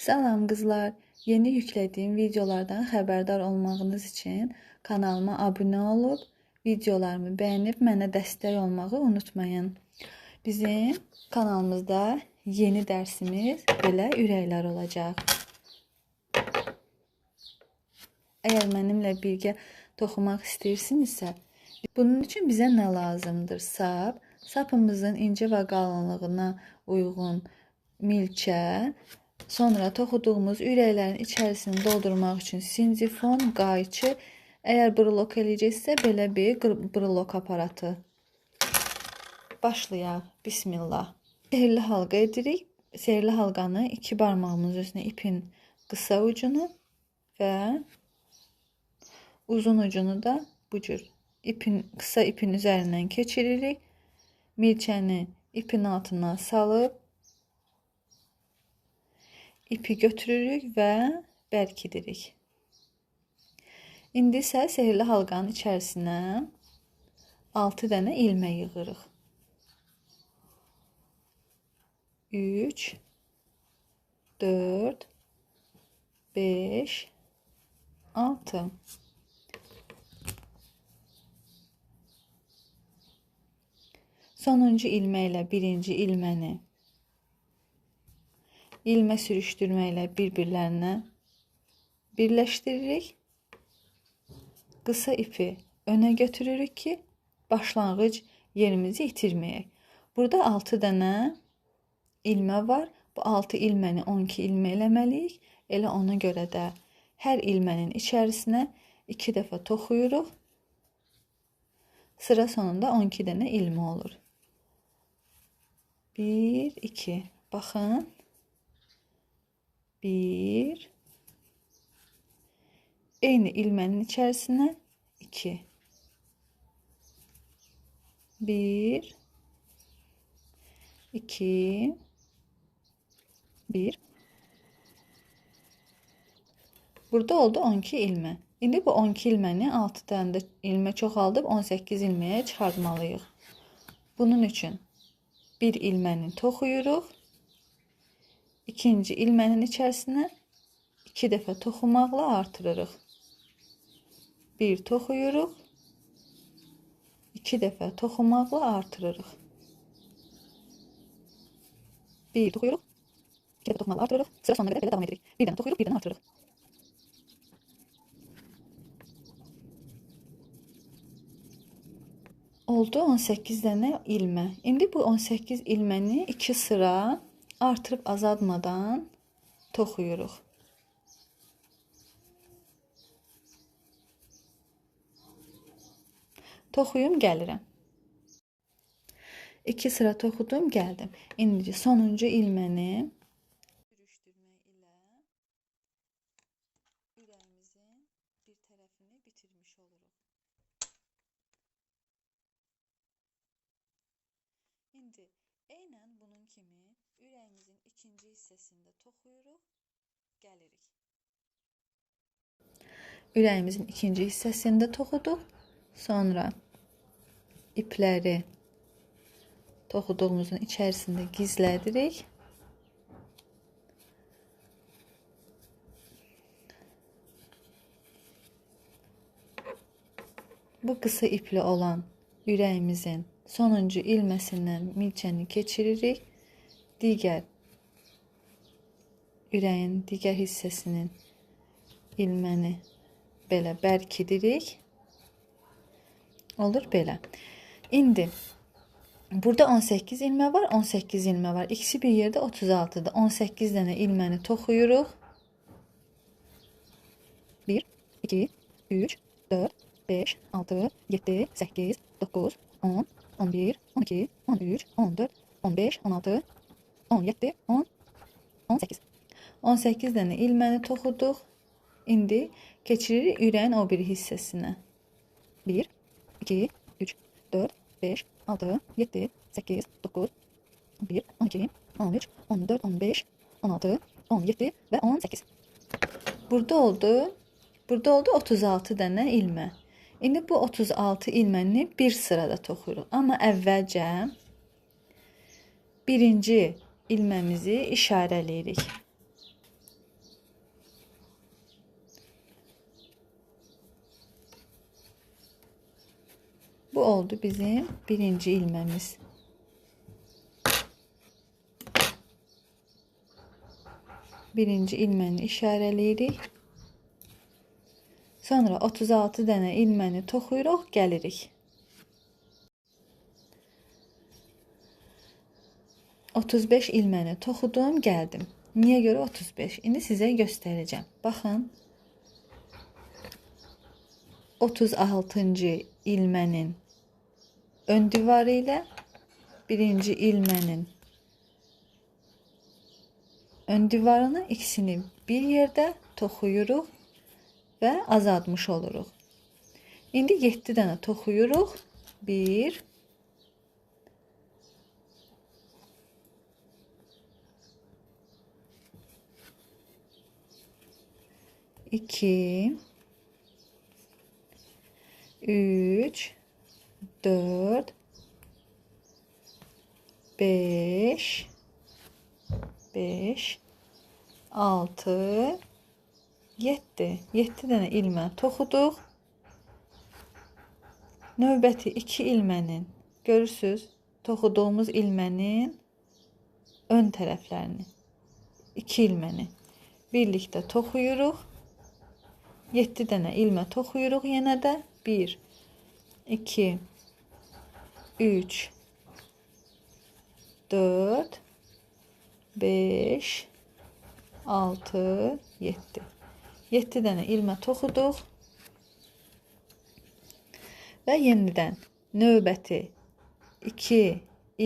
Salam qızlar, yeni yüklədiyim videolardan xəbərdar olmağınız üçün kanalıma abunə olub, videolarımı bəyənib mənə dəstək olmağı unutmayın. Bizim kanalımızda yeni dərsimiz belə ürəklər olacaq. Əgər mənimlə birgə toxumaq istəyirsinizsə, bunun üçün bizə nə lazımdır? Sap, sapımızın incə və qalınlığına uyğun milçə, sonra toxuduğumuz ürəklərin içərisini doldurmaq üçün sinsifon, qayçı, əgər brılok eləyəcəksə belə bir brılok aparatı. Başlayaq. Bismillah. Sehirli halqa edirik. Sehirli halqanı iki barmağımız üstünə ipin qısa ucunu və uzun ucunu da bu cür qısa ipin üzərindən keçiririk. Milçəni ipin altına salıb ipi götürürük və bərkidirik. İndi isə sehirli halqanın içərisinə 6 dənə ilmə yığırıq. 3 4 5 6 Sonuncu ilmə ilə birinci ilməni ilmə sürüşdürməklə bir-birlərinə birləşdiririk. Qısa ipi önə götürürük ki, başlanğıc yerimizi itirməyək. Burada 6 dənə ilmə var. Bu 6 ilməni 12 ilmə eləməliyik. Elə ona görə də hər ilmənin içərisinə 2 dəfə toxuyuruq. Sıra sonunda 12 dənə ilmə olur. 1 2 baxın. 1 eyni ilmənin içərisinə 2 1 2 1 Burada oldu 12 ilmə. İndi bu 12 ilməni 6 dənə də ilmə çoxaldıb 18 ilməyə çıxartmalıyıq. Bunun üçün bir ilməni toxuyuruq. İkinci ilmənin içərisinə 2 dəfə toxumaqla artırırıq. 1 toxuyuruq. 2 dəfə toxumaqla artırırıq. 1 toxuyuruq. 2 dəfə toxumaqla artırırıq. Sıra sonuna qədər belə davam edirik. Bir dənə toxuyuruq, bir dənə artırırıq. Oldu 18 dənə ilmə. İndi bu 18 ilməni 2 sıra artırıb azaltmadan toxuyuruq. Toxuyum, gəlirəm. 2 sıra toxudum, gəldim. İndi sonuncu ilməni sürüşdürmək ilə ürəyimizin bir tərəfini bitirmiş oluruq. İndi eynən bunun kimi ürəyimizin ikinci hissəsində toxuyuruq, gəlirik. Ürəyimizin ikinci hissəsində toxuduq. Sonra ipləri toxuduğumuzun içərisində gizlədirik. Bu qısa ipli olan ürəyimizin sonuncu ilməsindən milçəni keçiririk. Digər ürəyin digər hissəsinin ilməni belə bərkidirik. Olur belə. İndi burada 18 ilmə var, 18 ilmə var. İkisi bir yerdə 36-dır. 18 dənə ilməni toxuyuruq. 1 2 3 4 5 6 7 8 9 10 11 12 13 14 15 16 17 10 18 18 dənə ilməni toxuduq. İndi keçiririk ürəyin o bir hissəsinə. 1 2 3 4 5 6 7 8 9 11 12 13 14 15 16 17 və 18. Burada oldu 36 dənə ilmə. İndi bu 36 ilməni bir sırada toxuyuruq. Amma əvvəlcə birinci ilməmizi işarələyirik. Bu oldu bizim birinci ilməmiz. Birinci ilməni işarələyirik. Sonra 36 dənə ilməni toxuyuruq, gəlirik. 35 ilməni toxudum, gəldim. Niyə görə 35? İndi sizə göstərəcəm. Baxın. 36-cı ilmənin ön divarı ilə birinci ilmənin ön divarını ikisini bir yerdə toxuyuruq və azaltmış oluruq. İndi 7 dənə toxuyuruq. 1 2 3 4 5 6 7 dənə ilmə toxuduq. Növbəti 2 ilmənin, görürsüz, toxuduğumuz ilmənin ön tərəflərini, 2 ilməni birlikdə toxuyuruq. 7 dənə ilmə toxuyuruq yenə də. 1 2 3 4 5 6 7 7 dənə ilmə toxuduq. Və yenidən növbəti 2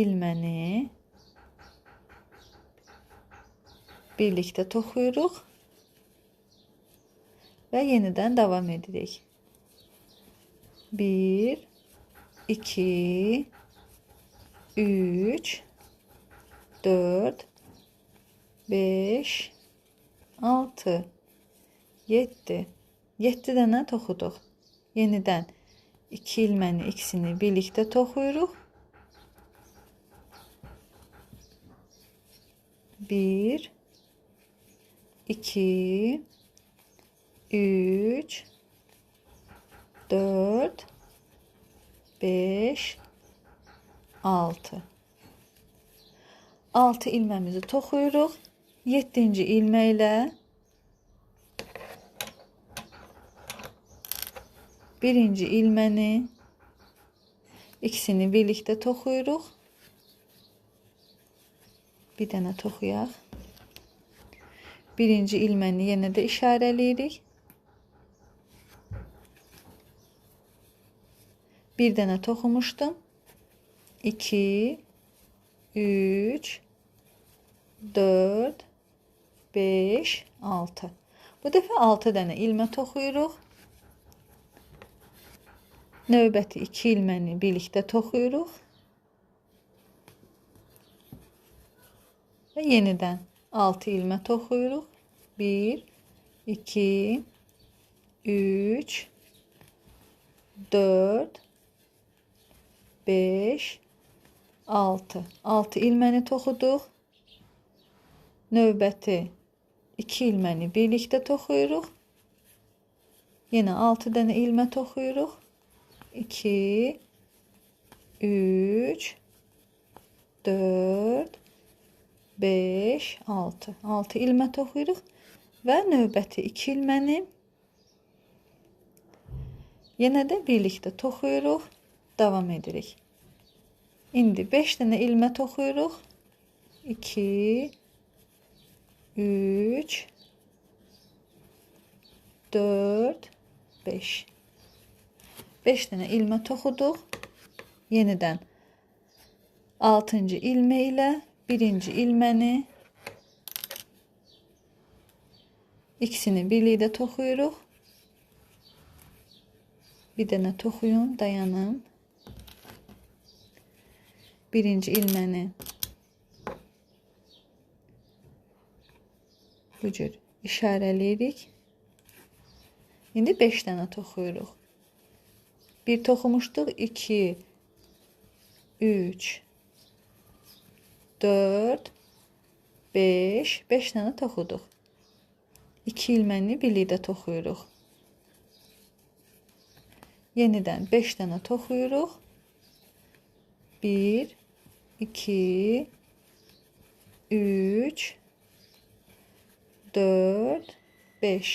ilməni birlikdə toxuyuruq və yenidən davam edirik. 1 2 3 4 5 6 7 7 dənə toxuduq. Yenidən 2 ilməni ikisini birlikdə toxuyuruq. 1 2 3 4 5 6 6 ilməmizi toxuyuruq. 7-ci ilmə ilə birinci ilməni ikisini birlikdə toxuyuruq. Bir dənə toxuyaq. Birinci ilməni yenə də işarələyirik. Bir dənə toxumuşdum. 2 3 4 5 6. Bu dəfə 6 dənə ilmə toxuyuruq. Növbəti 2 ilməni birlikdə toxuyuruq. Və yenidən 6 ilmə toxuyuruq. 1 2 3 4 5 6 6 ilməni toxuduq. Növbəti 2 ilməni birlikdə toxuyuruq. Yenə 6 dənə ilmə toxuyuruq. 2 3 4 5 6 6 ilmə toxuyuruq və növbəti 2 ilməni yenə də birlikdə toxuyuruq, davam edirik. İndi 5 dənə ilmə toxuyuruq. 2 3 4 5 5 dənə ilmə toxuduq. Yenidən 6-cı ilmə ilə birinci ilməni ikisini birlikdə toxuyuruq. Bir dənə toxuyun, dayanın. Birinci ilməni bu cür işarələyirik. İndi 5 dənə toxuyuruq. Bir toxumuşduq. 2 3 4 5 5 dənə toxuduq. 2 ilməni birlikdə toxuyuruq. Yenidən 5 dənə toxuyuruq. 1, 2, 3, 4, 5.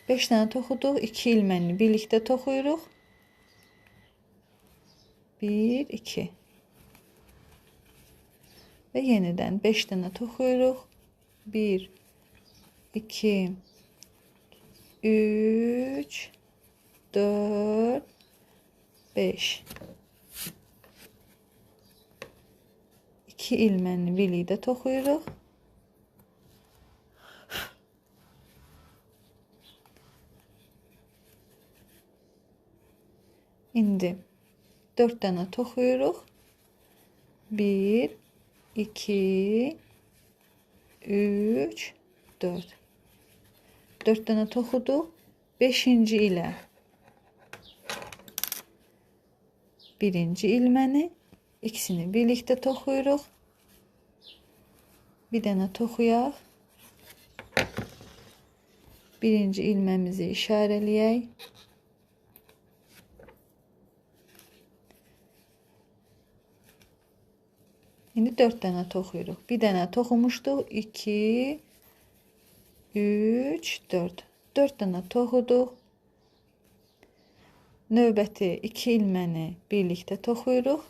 5 dənə toxuduq. 2 ilməni birlikdə toxuyuruq. 1, 2. Və yenidən 5 dənə toxuyuruq. 1, 2, 3, 4, 5. 2 ilməni birlikdə toxuyuruq. İndi 4 dənə toxuyuruq. 1, 2, 3, 4. 4 dənə toxuduq. 5-ci ilə 1-ci ilməni ikisini birlikdə toxuyuruq. Bir dənə toxuyaq. 1-ci ilməmizi işarələyək. İndi 4 dənə toxuyuruq. Bir dənə toxumuşduq. 2, 3, 4. 4 dənə toxuduq. Növbəti 2 ilməni birlikdə toxuyuruq.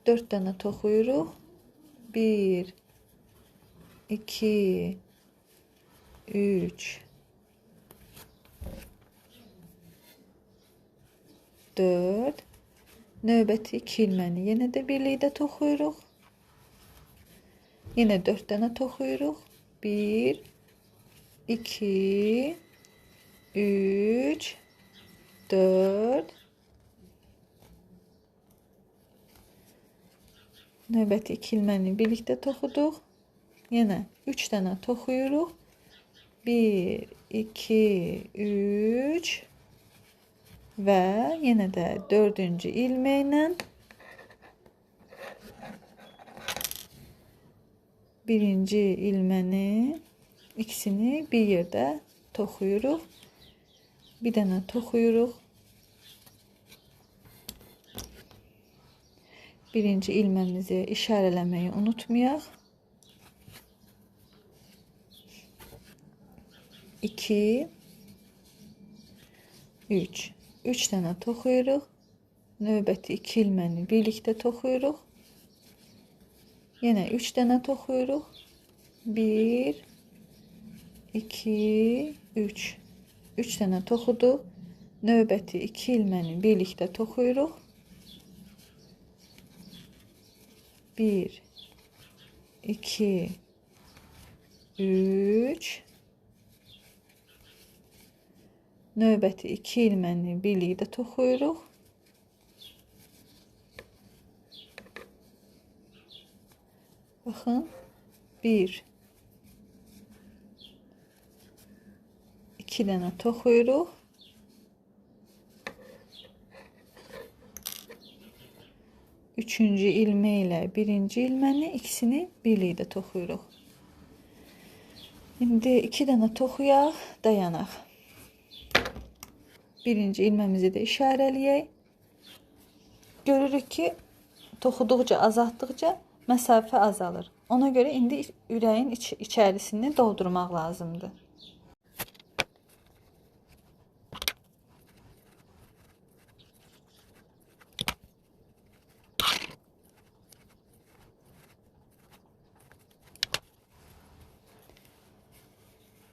4 dənə toxuyuruq. 1, 2, 3, 4. Növbəti 2 ilməni yenə də birlikdə toxuyuruq. Yenə 4 dənə toxuyuruq. 1, 2, 3, 4. Növbəti 2 ilməni birlikdə toxuduq. Yenə 3 dənə toxuyuruq. 1, 2, 3 və yenə də 4-cü ilməklə 1-ci ilməni ikisini bir yerdə toxuyuruq. Bir dənə toxuyuruq. 1-ci ilməmizi işarələməyi unutmayaq. 2, 3. 3 dənə toxuyuruq. Növbəti 2 ilməni birlikdə toxuyuruq. Yenə 3 dənə toxuyuruq. 1, 2, 3. 3 dənə toxuduq. Növbəti 2 ilməni birlikdə toxuyuruq. 1, 2, 3. Növbəti 2 ilməni birlikdə toxuyuruq. Baxın. 1, 2 dənə toxuyuruq. 3-cü ilmə ilə 1-ci ilməni ikisini birlikdə toxuyuruq. İndi 2 dənə toxuyaq, dayanaq. 1-ci ilməmizi də işarələyək. Görürük ki, toxuduqca, azaltdıqca məsafə azalır. Ona görə indi ürəyin içərisini doldurmaq lazımdır.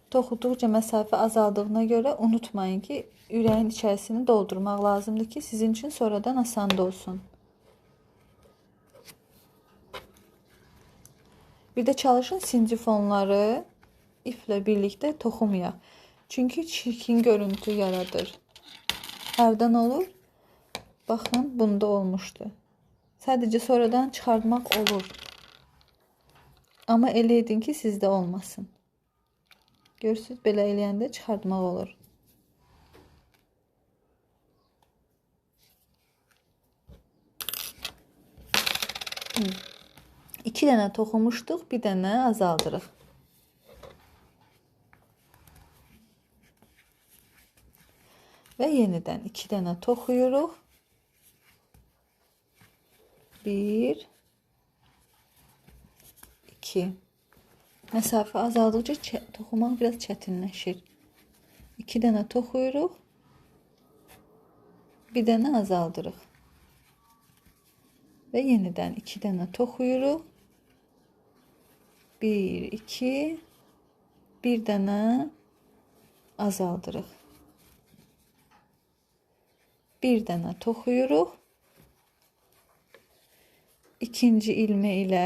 Toxuduqca məsafə azaldığına görə unutmayın ki, ürəyin içərisini doldurmaq lazımdır ki, sizin üçün sonradan asan olsun. Bir də çalışın sinsifonları iplə birlikdə toxumayaq. Çünki çirkin görüntü yaradır. Hərdən olur. Baxın, bunda olmuşdu. Sadəcə sonradan çıxartmaq olur. Amma elə edin ki, sizdə olmasın. Görürsünüz, belə eləyəndə çıxartmaq olur. İki dənə toxumuşduq, bir dənə azaldırıq. və yenidən 2 dənə toxuyuruq. 1 2. Məsafə azaldıqca toxumaq biraz çətinləşir. 2 dənə toxuyuruq. Bir dənə azaldırıq. Və yenidən 2 dənə toxuyuruq. 1 2. Bir dənə azaldırıq. Bir dənə toxuyuruq. İkinci ilmə ilə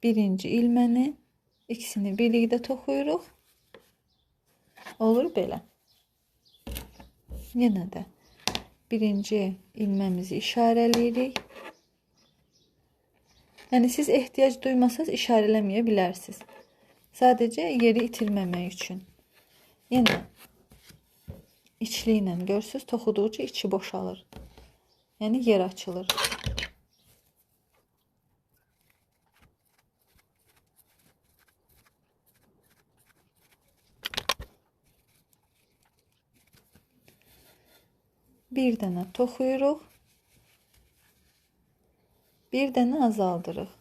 birinci ilməni, ikisini birlikdə toxuyuruq. Olur belə. Yenə də birinci ilməmizi işarələyirik. Yəni siz ehtiyac duymasanız işarələməyə bilərsiniz. Sadəcə yeri itirməmək üçün. Yenə içli ilə görürsünüz, toxuduqca içi boşalır. Yəni yer açılır. Bir dənə toxuyuruq. Bir dənə azaldırıq.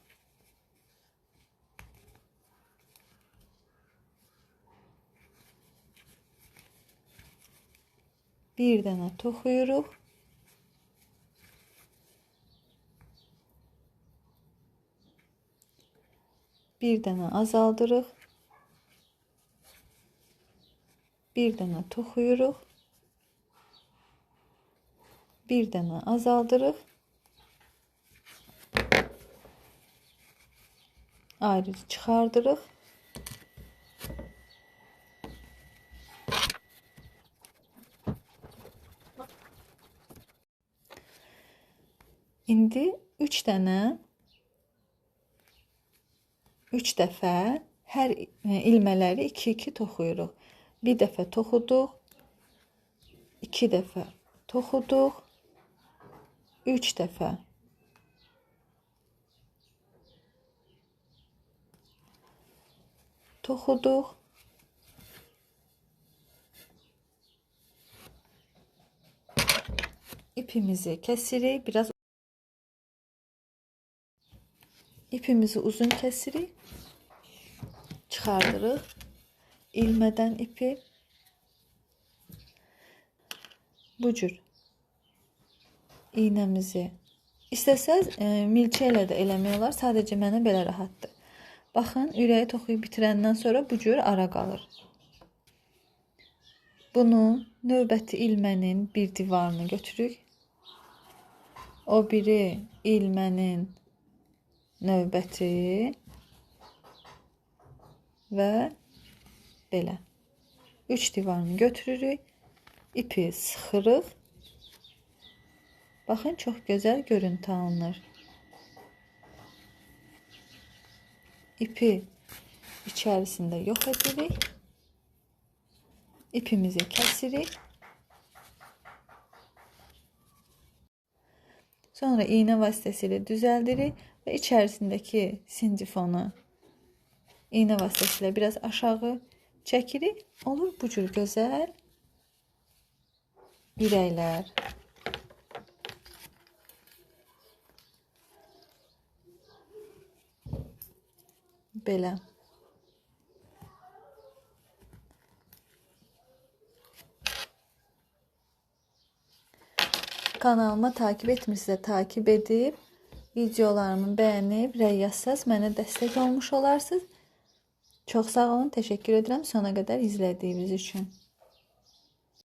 Bir dənə toxuyuruq. Bir dənə azaldırıq. Bir dənə toxuyuruq. Bir dənə azaldırıq. Ayrı çıxardırıq. İndi 3 dəfə hər ilmələri 2-2 toxuyuruq. Bir dəfə toxuduq. 2 dəfə toxuduq. 3 dəfə toxuduq. İpimizi kəsirik. Biraz ipimizi uzun kəsirik. Çıxardırıq. İlmədən ipi. Bu cür iynəmizi istəsəz milçə ilə də eləmək olar. Sadəcə mənə belə rahatdır. Baxın, ürəyi toxuyub bitirəndən sonra bu cür ara qalır. Bunu növbəti ilmənin bir divarını götürürük. O biri ilmənin növbəti və belə. 3 divarını götürürük. İpi sıxırıq. Baxın, çox gözəl görüntü alınır. İpi içərisində yox edirik. İpimizi kəsirik. Sonra iğnə vasitəsilə düzəldirik və içərisindəki sincifonu iğnə vasitəsilə biraz aşağı çəkirik. Olur bu cür gözəl ürəklər. Belə. Kanalıma takip etmirsinizsə takip edib, videolarımı bəyənib, rəy yazsaz mənə dəstək olmuş olarsınız. Çox sağ olun, təşəkkür edirəm sona qədər izlədiyiniz üçün.